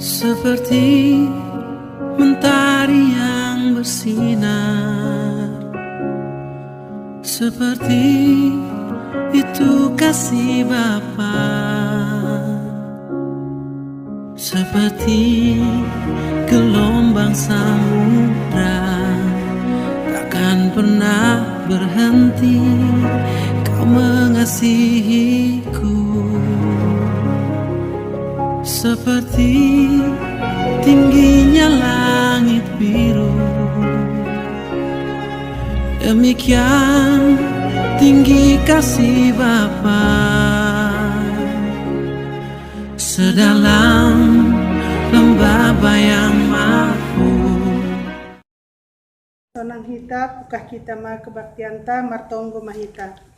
Seperti mentari yang bersinar, seperti itu kasih Bapa, seperti gelombang samudra, takkan pernah berhenti Kau mengasihiku. Seperti tingginya langit biru, demikian tinggi kasih Bapa, sedalam lembah bayang mahfud. Sonang hita pukah kita ma kebaktianta martonggo mahita.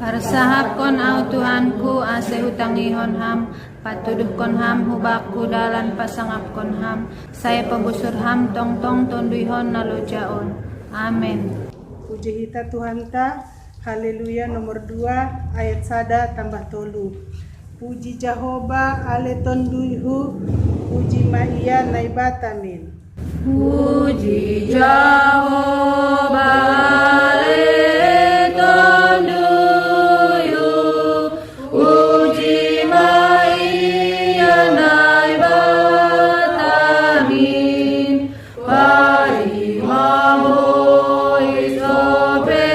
Harsahap kon au Tuhanku ase hutangi hon ham, patuduh kon ham hubakku dalan pasangap kon ham, saya pembusur ham tong tong tondui hon nalojaon. Amin. Puji hita Tuhan ta, haleluya nomor 2 ayat 1 tambah tolu. Puji Jehovah ale tonduihu, puji maia naibatamin. Puji Jehovah ale tonduihu, puji maia naibatamin. Parimamu isobe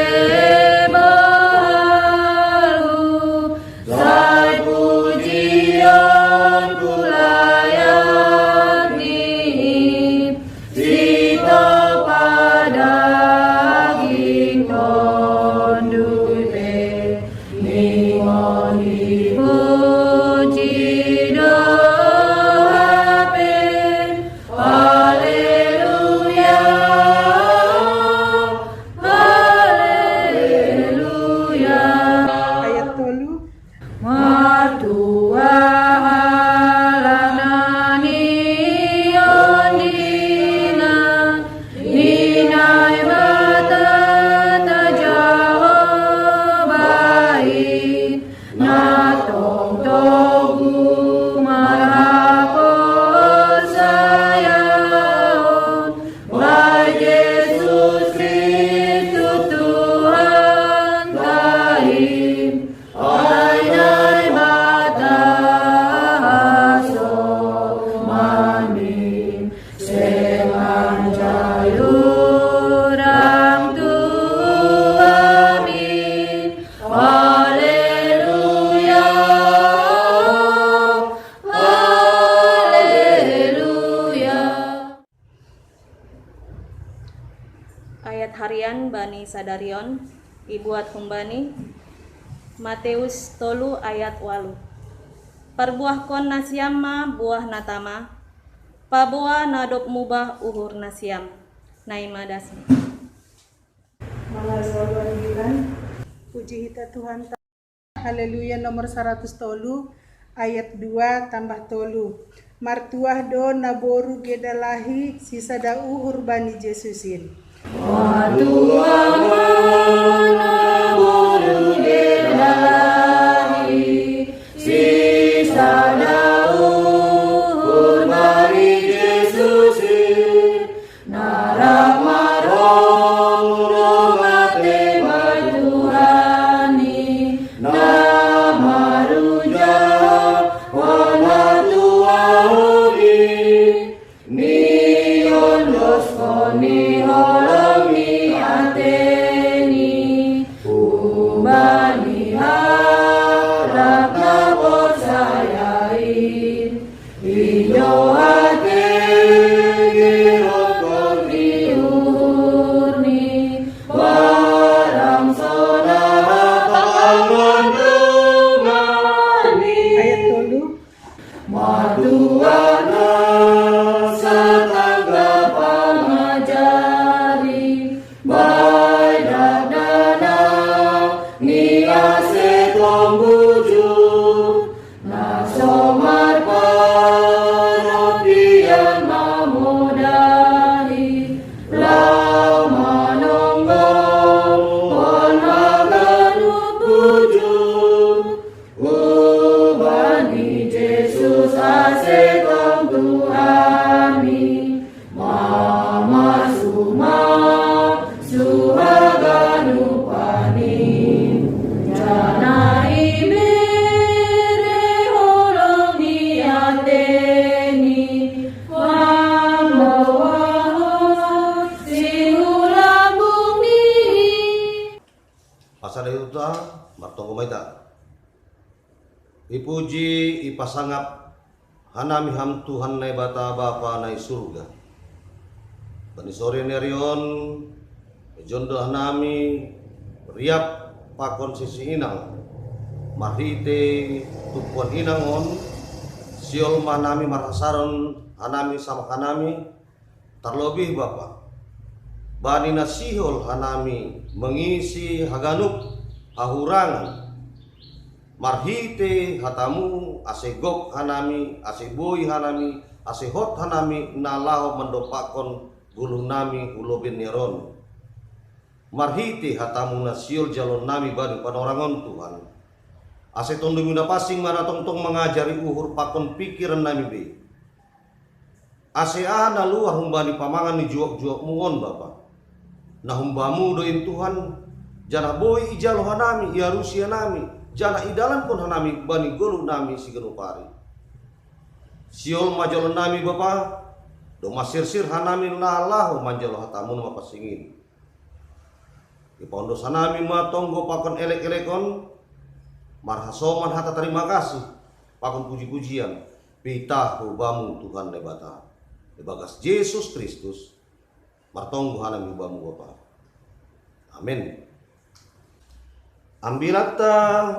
baharu, sai pujian kulayani, sito padaging tondute, nimoni puji doapen. Haleluya, haleluya. Ayat tolu. Matua halanani ondina, ninai mata tajahobai, natong togu marhapon sayaon, Wahai Yesus Kristus Tuhan kahim, Ainai mata haso manim, sengang jayurang tuamin. Haleluya, haleluya. Ayat harian Bani Sadarion, Ibuat Humbani, Mateus tolu ayat 8. Parbuahkon nasiam ma buah natama, paboa nadop mubah uhur nasiam, naima dasmi. Mangasawan bilan. Puji hita Tuhan ta, haleluya nomor 100 tolu ayat 2 tambah tolu. Martuah do naboru gedalahi sisa da uhur bani Jesusin. Tuhan naboru gedalahi, sisa dauhur bani Jesusin, narak marong domate Tuhani, namaruja wana tuauri, nion doskoni holong ni ateni, ubani Domaita. Ipuji ipasangap hanami ham Tuhan nai bata Bapa nai surga. Bani sore nerion jondo hanami riap pakon sisi inang. Marhite tupuan inangon siol manami marasaron hanami sama hanami terlebih Bapa. Bani nasihol hanami mengisi haganuk hahurangan marhite hatamu asegok hanami aseboy hanami asehot hanami nalaho mendopakon gulung nami ulobin neron marhite hatamu nasiol jalon nami bani panorangon Tuhan ase tondo mina pasing mana tong mengajari uhur pakon pikiran nami be ase ana luar humbani pamangan ni juok muon Bapa nah humbamu doin Tuhan jana boy ijalo hanami ya Rusia nami jana idalan pun hanami bani golu nami si genupari siol majalo nami Bapa do masir-sir hanami lalahu manjalo hatamu nama pasingin ipondo sanami matonggo pakon elek-elekon marhasoman hata terima kasih pakon puji-pujian pita hubamu Tuhan nebata nebagas Yesus Kristus martonggo hanami hubamu Bapa amin. Ambilata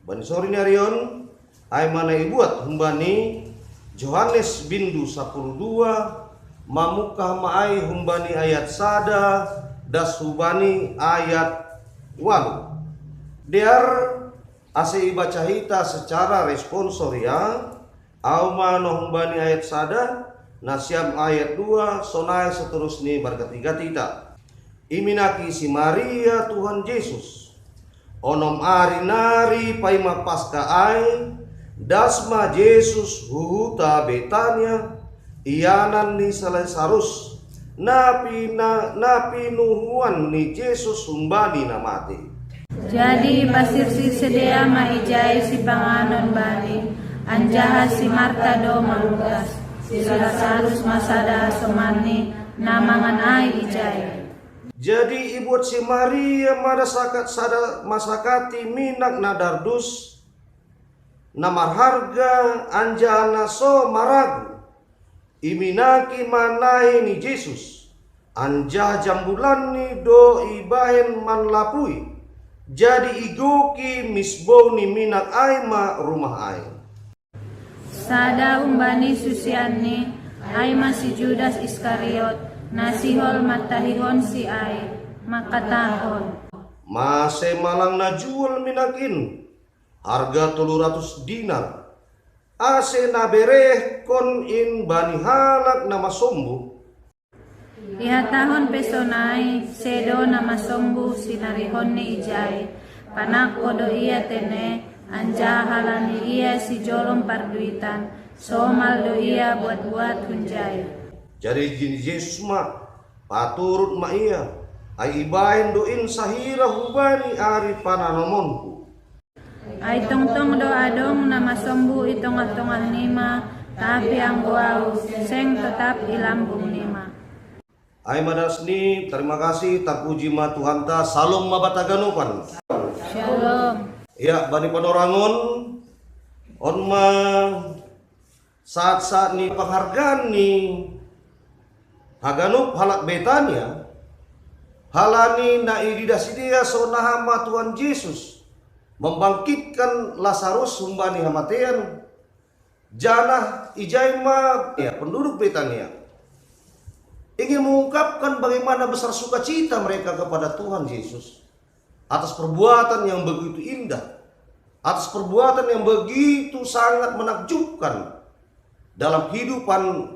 bani sori narion ay mana ibuat humbani Yohanes bindu 12 mamukah maai humbani ayat sada das hubani ayat walu dear ase ibaca hita secara responsoria au mano humbani ayat sada nasiam ayat 2 sonai seterusnya berketiga tita iminaki si Maria Tuhan Yesus onom ari nari paima pasca ai dasma Yesus huhuta Betania ianan ni Salesarus napi nuhuan ni Yesus humbani namati jadi pasir si sedia maijai si panganon bani anjaha si Marta do malugas si Lazarus masada semani namangan ai ijai. Jadi ibuat si Maria madasakat sada masakati minak nadardus namar harga anjana so maragu iminaki manai ni Yesus anjah jambulan ni do ibahen man lapui jadi igoki misbo ni minak aima rumah ai sada umbani susiani aima si Judas Iskariot nasihol matahihon si ai makatahon mase malang najual minakin harga 300 dinar ase nabereh kon in bani halak nama sombu ihatahon pesonai sedo nama sombu sinarihon ni ijai panak kodo iya tene anjahalani iya si jolom parduitan somal do iya buat hunjai. Jadi Yesus mah paturut ma iya ai ibain doin sahira hubani ari pananomonku ai tongtong do adong nama sombu itong-tongah nima tapi ang guau seng tetap ilambung nima ai madasni terima kasih terpuji ma Tuhan ta salom mabataganupan shalom ya bani panorangon on ma saat-saat ni penghargaan ni haganuk halak Betania halani na ididasidia sonahama Tuhan Yesus membangkitkan Lazarus humbani hamatean janah ijaima ya penduduk Betania ingin mengungkapkan bagaimana besar sukacita mereka kepada Tuhan Yesus atas perbuatan yang begitu indah atas perbuatan yang begitu sangat menakjubkan dalam kehidupan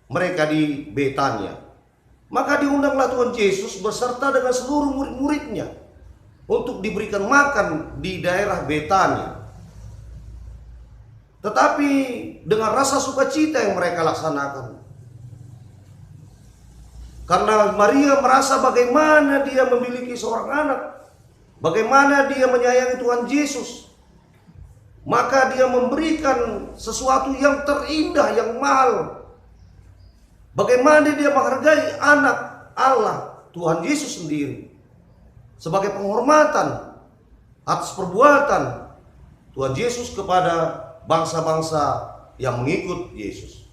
mereka di Betania. Maka diundanglah Tuhan Yesus beserta dengan seluruh murid-muridnya untuk diberikan makan di daerah Betania. Tetapi dengan rasa sukacita yang mereka laksanakan. Karena Maria merasa bagaimana dia memiliki seorang anak, bagaimana dia menyayangi Tuhan Yesus. Maka dia memberikan sesuatu yang terindah, yang mahal. Bagaimana dia menghargai anak Allah, Tuhan Yesus sendiri, sebagai penghormatan atas perbuatan Tuhan Yesus kepada bangsa-bangsa yang mengikut Yesus.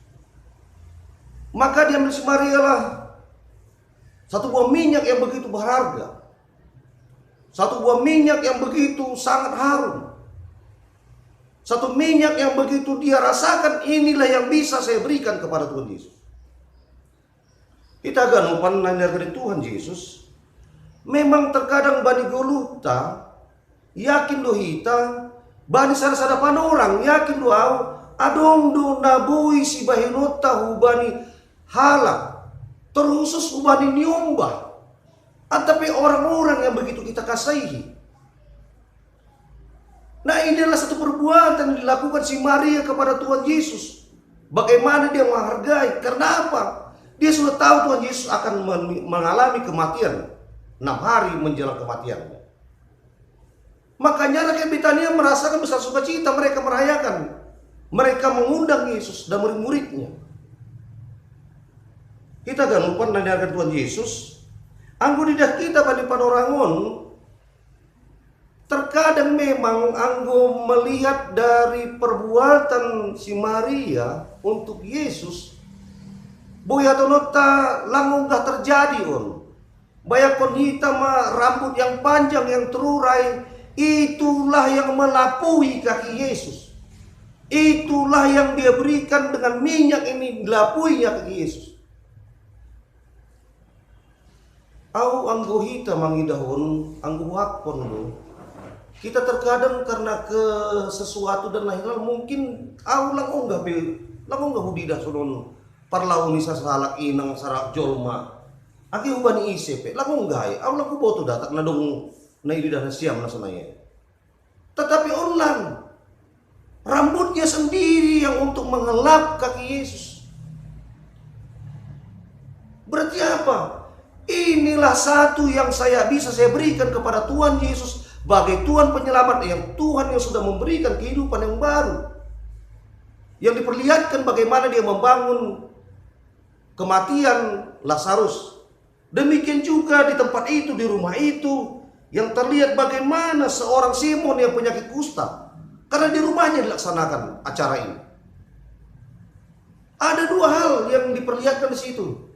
Maka diambil si Maria lah satu buah minyak yang begitu berharga, satu buah minyak yang begitu sangat harum, satu minyak yang begitu dia rasakan, inilah yang bisa saya berikan kepada Tuhan Yesus. Kita akan lupa dari Tuhan Yesus. Memang terkadang bani goluta yakin do hita, bani sada-sada panorang yakin do au, adong do nabui si bahinota hubani halak, terusus hubani nyumbah. Tapi orang-orang yang begitu kita kasihi. Nah, inilah satu perbuatan yang dilakukan si Maria kepada Tuhan Yesus. Bagaimana dia menghargai? Karena apa? Dia sudah tahu Tuhan Yesus akan mengalami kematian. 6 hari menjelang kematiannya. Makanya rakyat Betania merasakan besar sukacita, mereka merayakan. Mereka mengundang Yesus dan murid-muridnya. Kita gak lupa mendengarkan Tuhan Yesus. Anggo didah kita pada panorangon, terkadang memang anggo melihat dari perbuatan si Maria untuk Yesus, boya tonota langung gak terjadi on. Bayakon hitam rambut yang panjang yang terurai, itulah yang melapui kaki Yesus. Itulah yang dia berikan dengan minyak ini, dilapuinya kaki Yesus. Au anggo hita mangidahon, anggo hakon lo. Kita terkadang karena ke sesuatu dan lain-lain mungkin au lang onggah hudidah sonon parlauni sasalak inang sarak jolma. Aki ubani isepe, lang onggah au lang boto datak na dong na ididah na siam na sanaya. Tetapi online rambutnya sendiri yang untuk mengelap kaki Yesus. Berarti apa? Inilah satu yang saya berikan kepada Tuhan Yesus sebagai Tuhan penyelamat, yang Tuhan yang sudah memberikan kehidupan yang baru, yang diperlihatkan bagaimana dia membangun kematian Lazarus. Demikian juga di tempat itu, di rumah itu, yang terlihat bagaimana seorang Simon yang penyakit kusta, karena di rumahnya dilaksanakan acara ini. Ada 2 hal yang diperlihatkan di situ.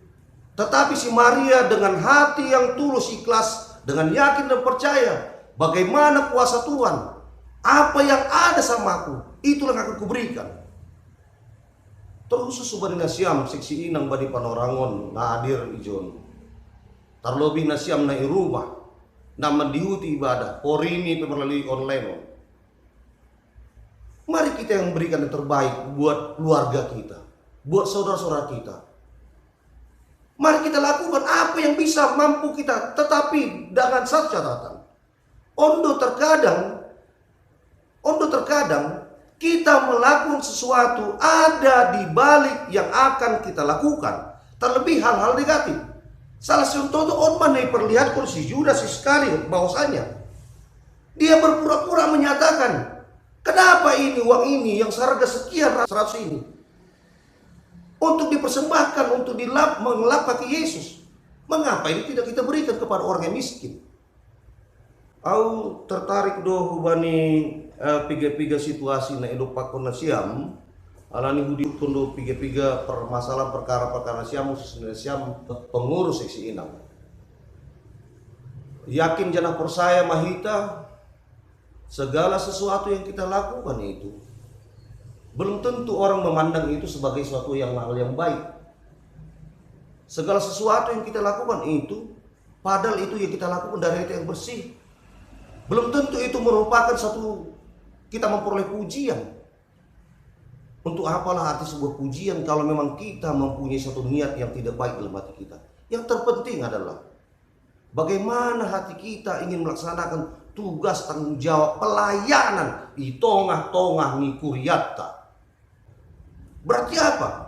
Tetapi si Maria dengan hati yang tulus ikhlas, dengan yakin dan percaya bagaimana kuasa Tuhan, apa yang ada sama aku, itulah yang akan kuberikan. Terus subani nasiam seksi inang bani panorangon na hadir ijon. Terlebih nasiam na irubah, na mendihuti ibadah, porini melalui online. Mari kita yang berikan yang terbaik buat keluarga kita, buat saudara-saudara kita. Mari kita lakukan apa yang bisa mampu kita, tetapi dengan satu catatan. Ondo terkadang kita melakukan sesuatu ada di balik yang akan kita lakukan, terlebih hal-hal negatif. Salah satu contoh Otman yang perlihatkan si Judas Iskariot bahwasanya dia berpura-pura menyatakan, kenapa ini uang ini yang seharga sekian 100 ini untuk dipersembahkan untuk mengelap kaki Yesus. Mengapa ini tidak kita berikan kepada orang yang miskin? Au tertarik do hubani piga-piga situasi na edo pakon na siam, alani hudi kondo piga-piga permasalahan perkara-perkara siam pengurus seksi inang. Yakin jangan percaya mahita segala sesuatu yang kita lakukan itu belum tentu orang memandang itu sebagai suatu hal yang baik. Segala sesuatu yang kita lakukan itu, padahal itu yang kita lakukan dari hati yang bersih, belum tentu itu merupakan satu kita memperoleh pujian. Untuk apalah arti sebuah pujian kalau memang kita mempunyai satu niat yang tidak baik dalam hati kita. Yang terpenting adalah bagaimana hati kita ingin melaksanakan tugas tanggung jawab pelayanan di tengah-tengah ngikuriata. Berarti apa?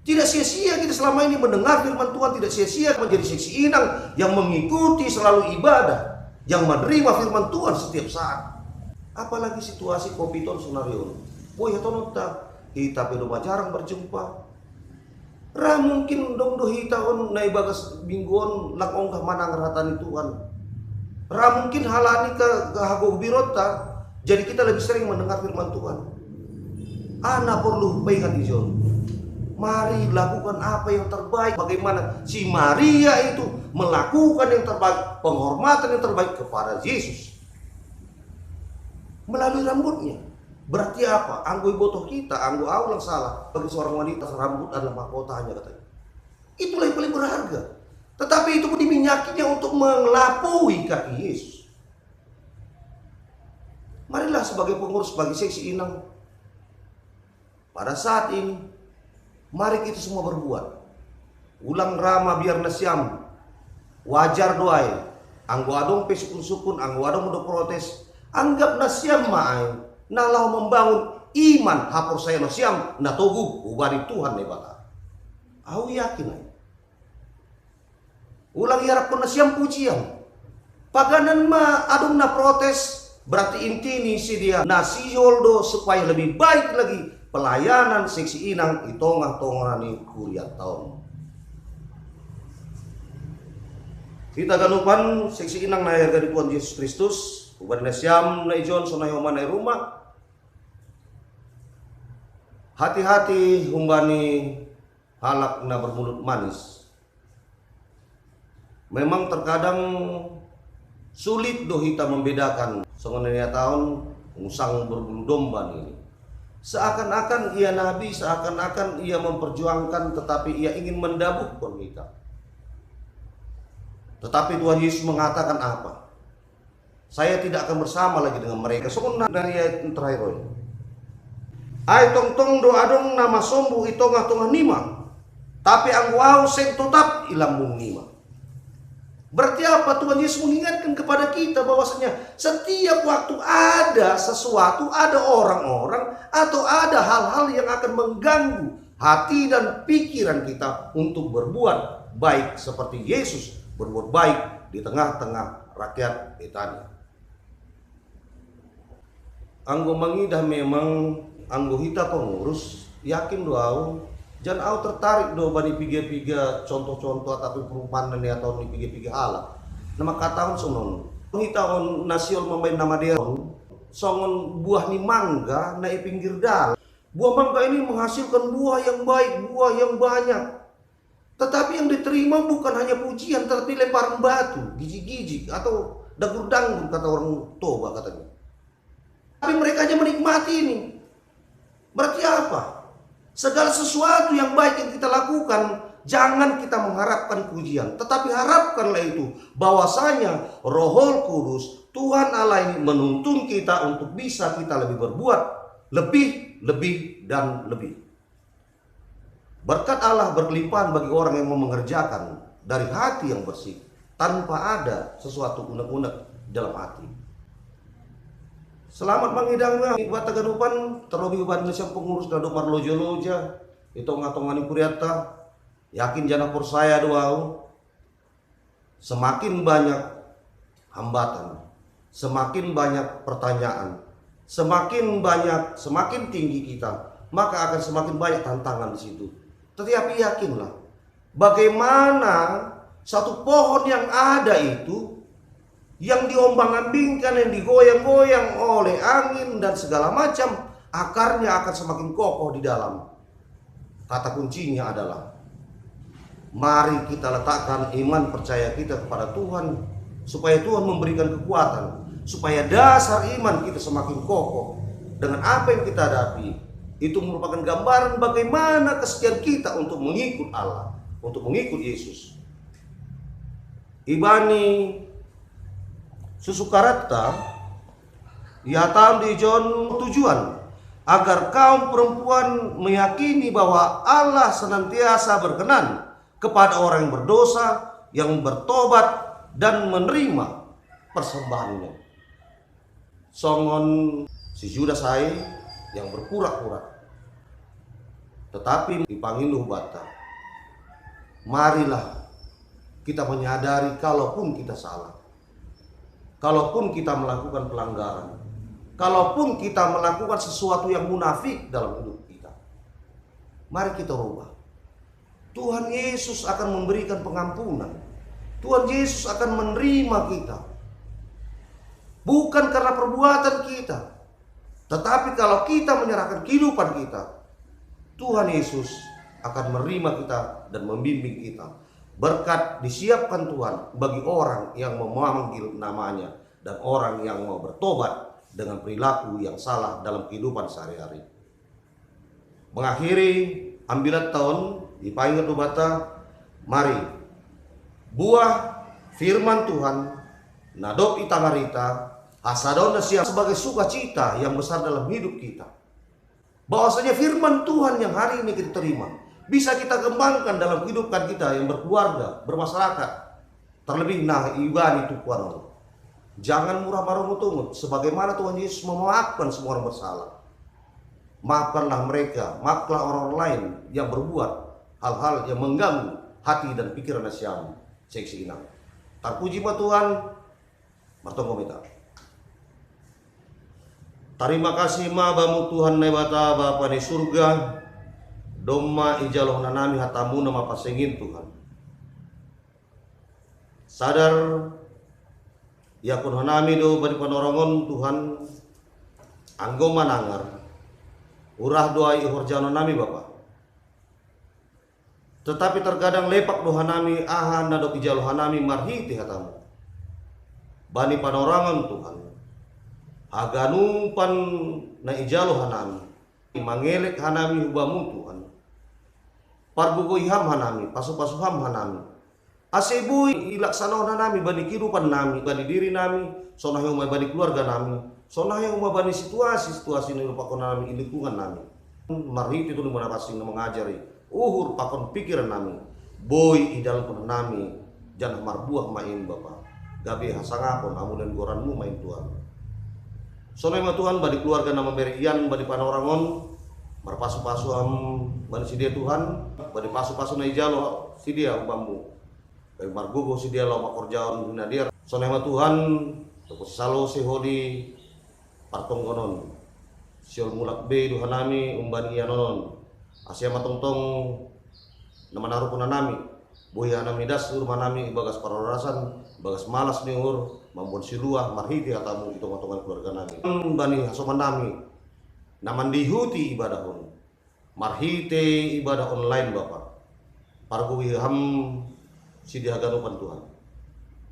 Tidak sia-sia kita selama ini mendengar firman Tuhan, tidak sia-sia menjadi seksi inang yang mengikuti selalu ibadah, yang menerima firman Tuhan setiap saat. Apalagi situasi COVID-19 senario. Boy tonota kita pedo jarang berjumpa. Ra mungkin dong do hita on nai bagas mingguan lang onggah manang ratani Tuhan. Mungkin halani ke hago birota, jadi kita lebih sering mendengar firman Tuhan. Ana perlu pegang ijon. Mari lakukan apa yang terbaik. Bagaimana si Maria itu melakukan yang terbaik, penghormatan yang terbaik kepada Yesus melalui rambutnya. Berarti apa? Anggo botoh kita, anggo aulang salah. Bagi seorang wanita, rambut adalah mahkotanya katanya. Itulah yang paling berharga. Tetapi itu pun diminyakinya untuk mengelapui kaki Yesus. Marilah sebagai pengurus bagi seksi Inang, pada saat ini, mari kita semua berbuat. Ulang rama biar nasiam, wajar doai. Anggo adong pesukun-sukun, anggo adong udah protes. Anggap nasiam maai, nalau membangun iman hapur saya nasiam, natogu ubari Tuhan nebata. Aku yakin ay. Ulang harap ko nasiam pujian. Paganan ma adong na protes, berarti intini si dia nasiyoldo supaya lebih baik lagi pelayanan seksi Inang itongah-tongah ni kuriat tahun. Kita ganupan seksi Inang na harga di Tuhan Yesus Kristus, uban na siyam na ijon so na yoman na rumah. Hati-hati humbani halak na bermulut manis. Memang terkadang sulit doh kita membedakan songonnya tahun musang berbulu domba ini. Seakan-akan ia nabi, seakan-akan ia memperjuangkan, tetapi ia ingin mendabukkan kita. Tetapi Tuhan Yesus mengatakan apa? Saya tidak akan bersama lagi dengan mereka. Songon dari ayat terakhir. Ay tong-tong do adong nama sombu itongah-tongah nima. Tapi angguau seng tetap ilambung nima. Berarti apa? Tuhan Yesus mengingatkan kepada kita bahwasanya setiap waktu ada sesuatu, ada orang-orang atau ada hal-hal yang akan mengganggu hati dan pikiran kita untuk berbuat baik seperti Yesus berbuat baik di tengah-tengah rakyat Betania. Anggo mangidah memang anggo hita pengurus yakin doau. Jangan au tertarik do bani piga-piga contoh-contoh tapi perumpamaan ni atau ni piga-piga halak. Nama kataon sonon. Kita on nasional memain nama dia songon buah ni mangga na pinggir dal. Buah mangga ini menghasilkan buah yang baik, buah yang banyak. Tetapi yang diterima bukan hanya pujian tetapi lemparan batu, gigi-gigi atau dagur-danggur kata orang Toba katanya. Tapi mereka aja menikmati ini. Berarti apa? Segala sesuatu yang baik yang kita lakukan, jangan kita mengharapkan pujian, tetapi harapkanlah itu bahwasanya Roh Kudus Tuhan Allah ini menuntun kita untuk bisa kita lebih berbuat lebih dan lebih. Berkat Allah berkelimpahan bagi orang yang mau mengerjakan dari hati yang bersih tanpa ada sesuatu unek-unek dalam hati. Selamat mangidangnya ibata ganupan terlebih uban siang pengurus dado marlojo-loja itu ngatongani kuriata yakin jana saya doau semakin banyak hambatan, semakin banyak pertanyaan, semakin tinggi kita, maka akan semakin banyak tantangan di situ. Tetapi yakinlah bagaimana satu pohon yang ada itu yang diombang-ambingkan, yang digoyang-goyang oleh angin dan segala macam, akarnya akan semakin kokoh di dalam. Kata kuncinya adalah mari kita letakkan iman percaya kita kepada Tuhan, supaya Tuhan memberikan kekuatan, supaya dasar iman kita semakin kokoh dengan apa yang kita hadapi. Itu merupakan gambaran bagaimana kesetiaan kita untuk mengikut Allah, untuk mengikut Yesus. Ibani Susukarata ia di John tujuan agar kaum perempuan meyakini bahwa Allah senantiasa berkenan kepada orang yang berdosa, yang bertobat dan menerima persembahannya. Songon si Judas saya yang berpura-pura, tetapi dipanggil bata. Marilah kita menyadari kalaupun kita salah. Kalaupun kita melakukan pelanggaran, kalaupun kita melakukan sesuatu yang munafik dalam hidup kita, mari kita rubah. Tuhan Yesus akan memberikan pengampunan. Tuhan Yesus akan menerima kita. Bukan karena perbuatan kita, tetapi kalau kita menyerahkan kehidupan kita, Tuhan Yesus akan menerima kita dan membimbing kita. Berkat disiapkan Tuhan bagi orang yang memanggil namanya dan orang yang mau bertobat dengan perilaku yang salah dalam kehidupan sehari-hari. Mengakhiri ambilan tahun di Paingat Bata, mari buah firman Tuhan nadop itamarita hasadon siap sebagai sukacita yang besar dalam hidup kita. Bahwasanya firman Tuhan yang hari ini kita terima bisa kita kembangkan dalam kehidupan kita yang berkeluarga, bermasyarakat. Terlebih nah ibadi tukuan. Jangan murah marah tungut, sebagaimana Tuhan Yesus memaafkan semua orang bersalah. Maafkanlah mereka, maafkanlah orang lain yang berbuat hal-hal yang mengganggu hati dan pikiran nasiam. Seksi inang. Terpuji Tuhan, martonggo mita. Terima kasih bamu Tuhan nebata Bapa di surga. Doma ijaloh nanami hatamu nama pasengin Tuhan. Sadar ya kun hanami do bani panorongon Tuhan anggo manangar urah doa ihor jano nami Bapa. Tetapi terkadang lepak do hanami ahan nado ijaloh hanami marhiti hatamu. Bani panorongon Tuhan. Aganumpan na ijaloh hanami mangelek hanami hubamu Tuhan. Parbugo iham hanami, pasu-pasuham hanami. Asebui ilaksanaw na nami bani kehidupan nami, bani diri nami, sonahe umay bani keluarga nami, sonahe umay bani situasi ni pakon nami lingkungan nami. Marhiti itu mana pasing na mengajari, uhur pakon pikiran nami, boy idal pun nami, jangan marbuah main Bapa. Gabi hasangapon amunan goranmu main Tuhan. Sonahe ma Tuhan bani keluarga nama berian bani panorangon, marpasu-pasu am bani sidia Tuhan, bani pasu-pasu na ijalo sidia bambu. Kay margugo si dia law makorjaon nadir. So nama Tuhan tapos salo si hodi partonggonon. Siol mulak be duhanami umbani yanonon. Asya matongtong namanaru pun nami. Buhi anami das rumah nami bagas pararasan, bagas malas ni ur, mambon siluah marhiti atamu itu matongan keluarga nami. Bani hasoman nami. Naman dihuti ibadahon. Marhite ibadah online Bapak. Parguwi ham si dia ganupan Tuhan.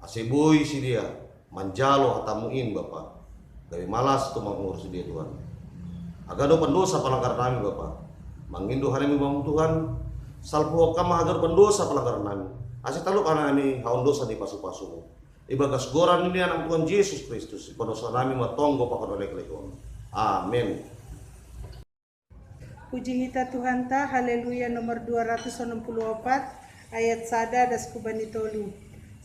Aseboy si dia manjalo hatamuin Bapak. Dari malas tu mangurus si dia Tuhan. Agado pendosa pelanggar nami Bapak. Mangindo hanami mamu Tuhan. Salpo kama agar pendosa pelanggar nami. Asih talu kana ini haon dosa di pasu-pasu. Ibagas goran ini anak Tuhan Yesus Kristus. Pendosa nami matonggo pakon lek-lekon. Amin. Puji hita Tuhan ta, haleluya nomor 264 ayat sada das kubani tolu.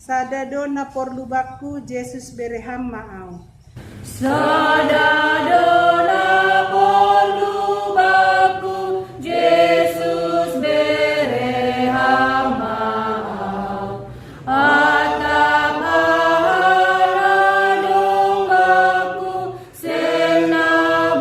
Sada do na porlu baku Jesus bereham maau. Sada do na porlu baku Jesus bereham maau. Atap haradong baku sena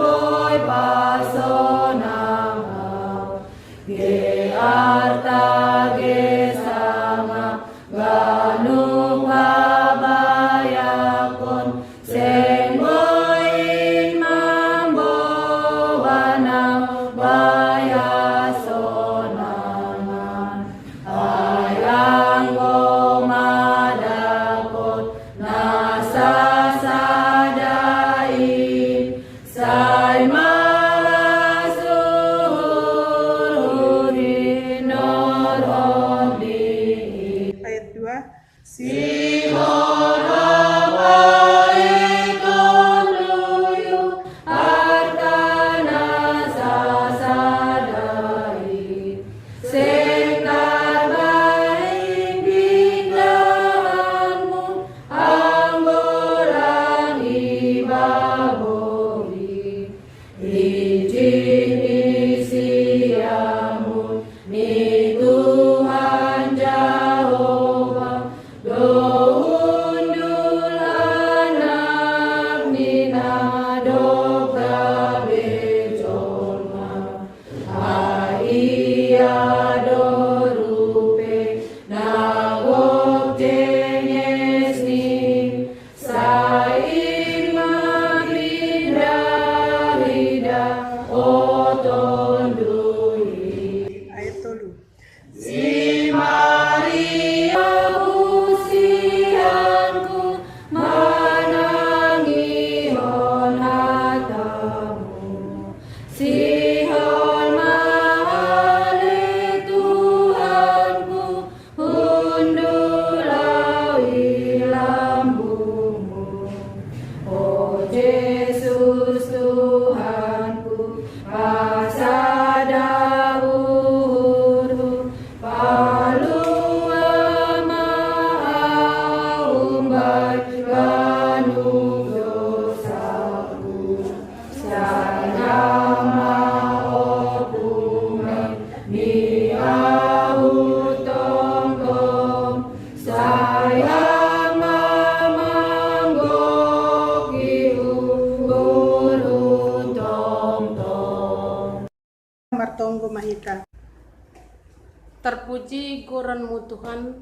boy pasona mau. Ge arta ge sama ganung habayakon senggoin mambowanang bayasonangan ayang gomadakot nasasadain say malasururin norodi. Ayat 2. Sihon hamaiton luyu artana sasadai sekar baing binglahanmu anggoran ibabori izin isiamu ni Tuhan Jehovah do Si Maria usianku manangihon hatamu. Sihon mahali Tuhanku hundulawi lambungmu. Oh Yesus Tuhanku pasada uhurku palua maumbai ganung dosaku sayama opume miau tonggong sayama manggoki ulu tong-tong. Martonggo Mahita. Terpuji goranmu Tuhan,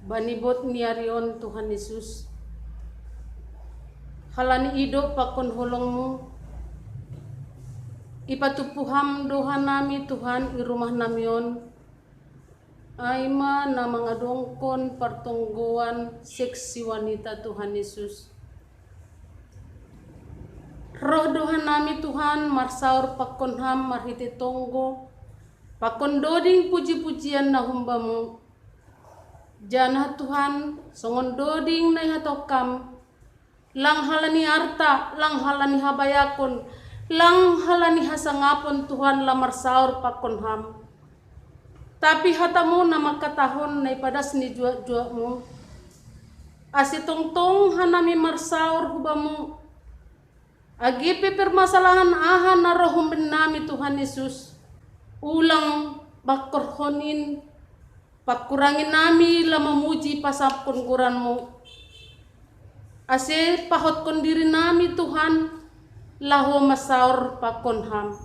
banibot niarion Tuhan Yesus. Halani ido pakon holongmu, ipatupuham doha nami Tuhan i rumah namion. Aima na mangadongkon pertonggoan seksi wanita Tuhan Yesus. Roh doha nami Tuhan marsaur pakon ham marhite tonggo. Pakon doding puji-pujian na humbamu. Janah Tuhan songon doding na ihatokam. Lang halani arta, lang halani habayakon, lang halani hasangapon Tuhan lamar saur pakon ham. Tapi hatamu na makatahon na ipadas ni jua-juamu. Asitongtong hanami marsaur hubamu. Agipi permasalahan aha na rohum benami Tuhan Yesus. Ulang bakorhonin pakurangin nami la memuji pasapkon kuranmu. Ase pahot kon diri nami Tuhan laho masaur pakon ham.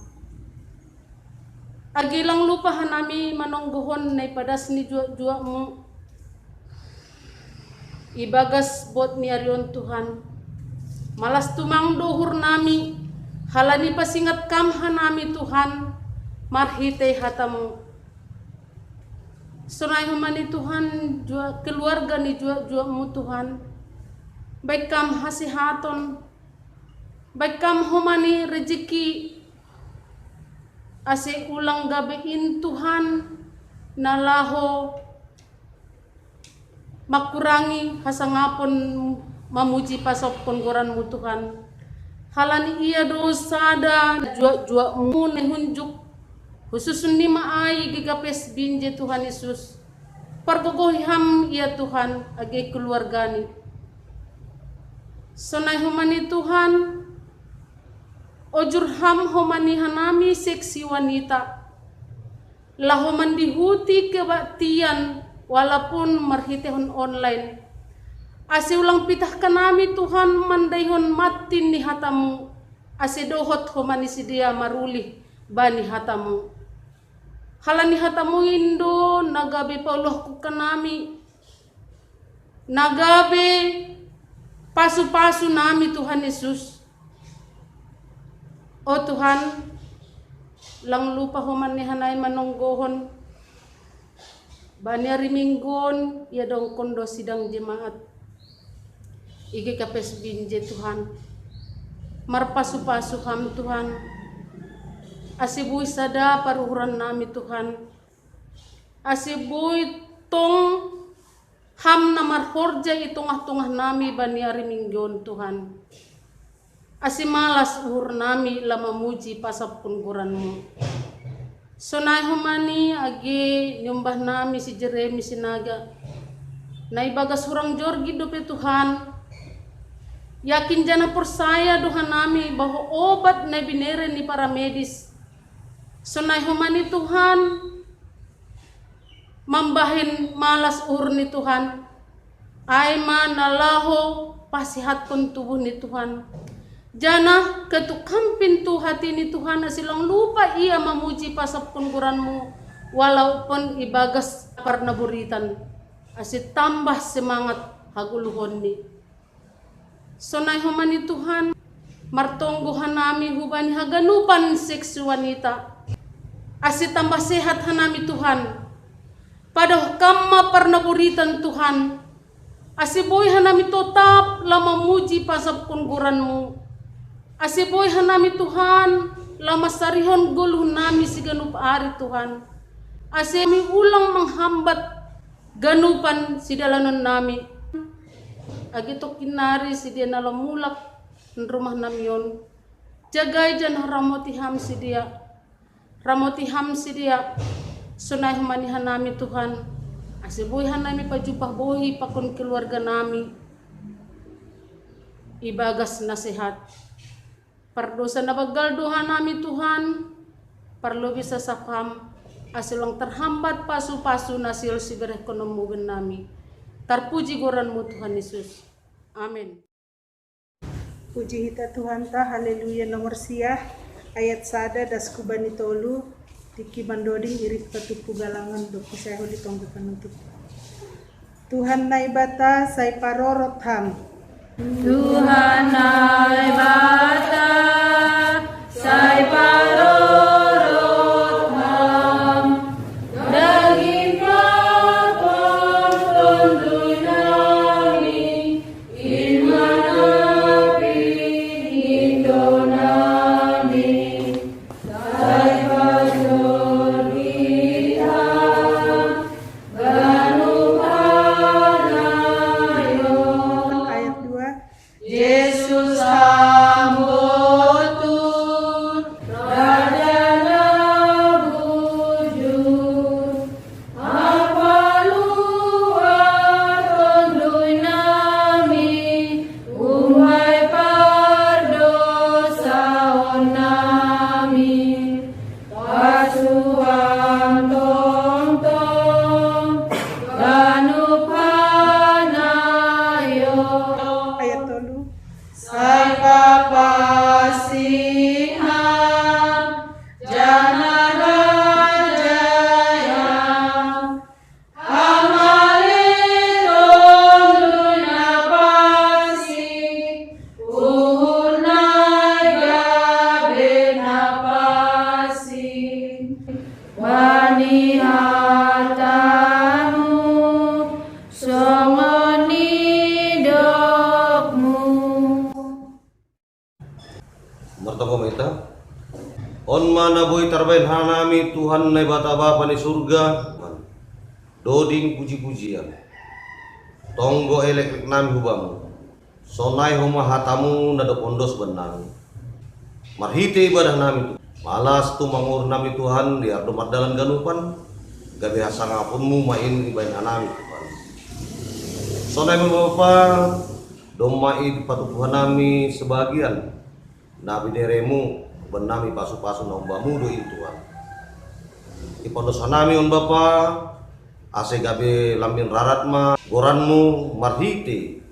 Agilang lupa hanami manonggohon na ipadas ni jua-juamu. Ibagas bot ni arion Tuhan. Malas tumang dohur nami halani pasingat kam hanami Tuhan. Marhite hatamu. Sunai humani Tuhan jua keluarga ni jua-juamu Tuhan. Baik kam hasihaton. Baik kam humani rezeki. Ase ulang gabein Tuhan nalaho makurangi hasangapon mamuji pasopkon goranmu Tuhan. Halani iya dosada jua-juamu nehunjuk khusus ni maai gigapes binje Tuhan Yesus. Pargogoham iya Tuhan agi keluargani. Sonai humani Tuhan ojurham homani hanami seksi wanita. Lahoman dihuti kebaktian walaupun marhitehon online. Ase ulang pitah kanami Tuhan mandaihon matin ni hatamu. Ase dohot homani sidia marulih bani hatamu. Halani hatamu indo nagabe paulohku kanami. Nagabe pasu-pasu nami Tuhan Yesus. O Tuhan, lang lupa human ni hanay manonggohon. Bani riminggon ya dong kondo sidang jemaat. Igi kapes binje Tuhan. Marpasu-pasu ham Tuhan. Asibuy sada paruhuran nami Tuhan. Asibuy tong ham na marhorja itungah-tungah nami bani ariminggon Tuhan. Asimalas uhur nami la mamuji pasapun kuranmu. Sonay humani agi nyumbah nami si Jeremy Sinaga. Naibagas hurang jorgi dope Tuhan. Yakin jana persaya Tuhan nami bahwa obat na binere ni para medis. Sonay humani Tuhan mambahin malas uhur ni Tuhan. Aima nalaho pasihat kon tubuh ni Tuhan. Jana ketukampin tu hati ni Tuhan asilang lupa ia memuji pasapun kuranmu walaupun ibagas parnaburitan asit tambah semangat haguluhon ni. Sonay humani Tuhan martonggohan nami hubani haganupan seksi wanita. Asi tambah sehat hanami Tuhan. Pada kama pernah buritan Tuhan. Asi boy hanami tetap lama muji pasap kungguranmu. Asi boy hanami Tuhan lama sarihon guluh nami si ganup ari Tuhan. Asi mi ulang menghambat ganupan si dalanan nami. Agito kinari si dia nalamulak rumah namion. Jagai jan ramoti ham si dia. Ramoti ham si dia. Sunay humanihan nami Tuhan. Asibuhan nami pajupah bohi pakon keluarga nami. Ibagas nasihat. Pardosa na bagalduhan nami Tuhan. Parlo bisa sapam. Asilang terhambat pasu-pasu nasil sibereh konomugan nami. Terpuji goranmu Tuhan Yesus. Amin. Puji hita Tuhan ta, haleluya. Nomor siah ayat sada das kubani tolu tiki bandoding irit patupu galangan doku seho di tonggo penutup. Tuhan naibata say parorot ham. Tuhan naibata say parorot ham. Daging pakong tunduy nami inmanapi hindo nami. Say pagdorita ganupanayo. Ayat 2. Yesus hambotur raja na bujur apaluar tonduy nami umay pardosaon nami pasuan tongtong ganupanayo. Ayat tolu. Say papasihan janarajaya amaliton lunapasi uhunay gabe napasi banihatamu songonidokmu. Martaba meta. On mana boy tarbain hanami Tuhan na bata bapa ni surga. Doding puji-pujian. Tonggo elektrik nami hubamu. Sonai homa hatamu nada pondos benang. Marhite ibadah nami tu. Malas tu mangur nami Tuhan di ardo mardalan ganupan. Gabe hasangapunmu main ibain hanami Tuhan. Sonai bapa domai patupuhan nami sebagian. Nabi deremu benami pasu-pasu na umbamu do Tuhan. Ipondosan nami on Bapa ase gabe lamin rarat ma goranmu marhite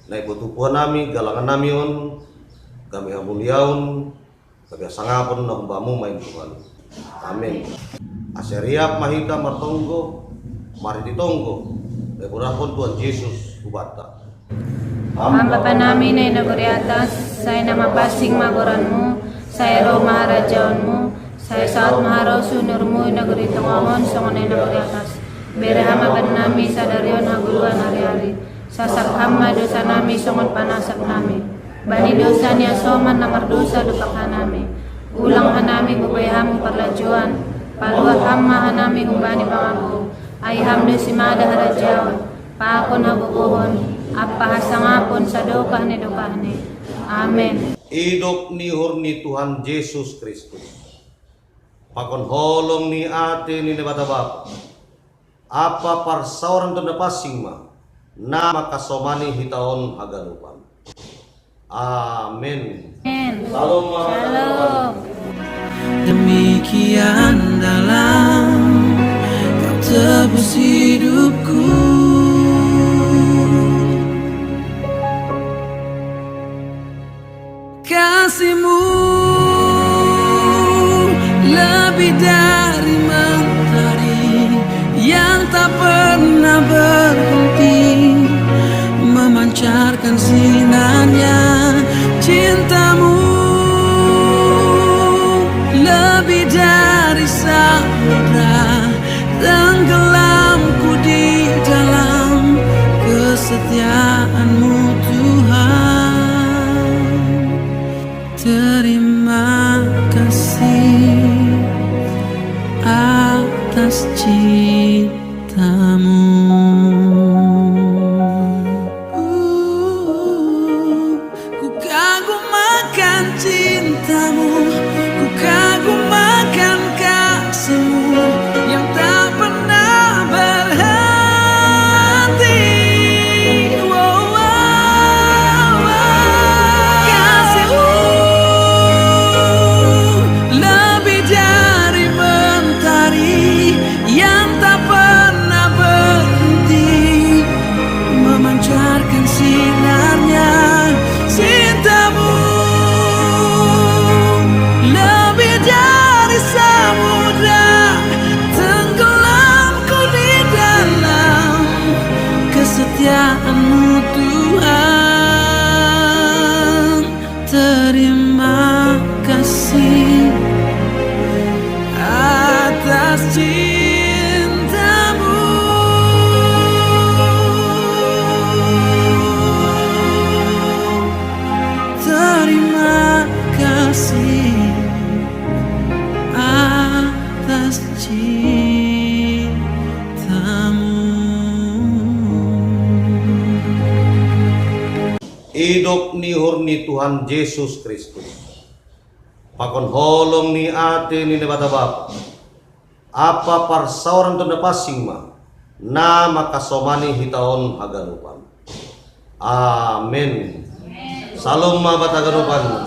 na ipotupuan nami galangan nami on gabe hamuliaun gabe sangapon na umbamu main Tuhan. Amin. Ase riap mahita martonggo mariti tonggo beburahon Tuhan Yesus ubata. Ang Bapa namin ay naguri atas, say na mapasing magoranmu, say ro maharajaonmu, say saat maharaw sunurmu naguri tungamon, songon ay naguri atas. Bereham aban nami sa daryon haguluan hari-hari, sasakham dosa nami songon panasap nami. Bani dosa niya soman na mardosa dupakan nami. Ulang hanami bubayham parlajuan, paluaham mahanami humbani pangaku. Ayham dosimada harajaon, paakon habukuhon. Apa hasangapon sa dokah ni. Amen. Idop ni hurni Tuhan Yesus Kristus. Pakon holong ni ate ni bata bapa. Apa parsauran to napasing ma. Na makasomani hitaon haganupan. Amen. Shalom. Shalom. Demikian dalam kau tebus hidupku. Kasih-Mu lebih dari mentari yang tak pernah berhenti memancarkan sinarnya. Cinta-Mu lebih dari tenggelamku di dalam kesetiaan-Mu Tuhan. Terima kasih atas cinta-Mu. Ku kagum akan cinta-Mu, ku kagum akan kasih-Mu yang tak pernah berhenti. Wow, wow, wow. Kasih-Mu lebih dari mentari yang tak pernah berhenti, memancarkan sinarnya. Cinta-Mu lebih dari samudra, tenggelamku di dalam kesetiaan-Mu Tuhan. Terima kasih atas cinta-Mu. Terima kasih atas cinta-Mu. Hidup ni hurni Tuhan Yesus Kristus. Pakon holong ni ate ni nebata bapa. Apa parsauran tunda pasing ma. Na makasomani hitaon haganupan. Amin. Salom ma bata ganupan.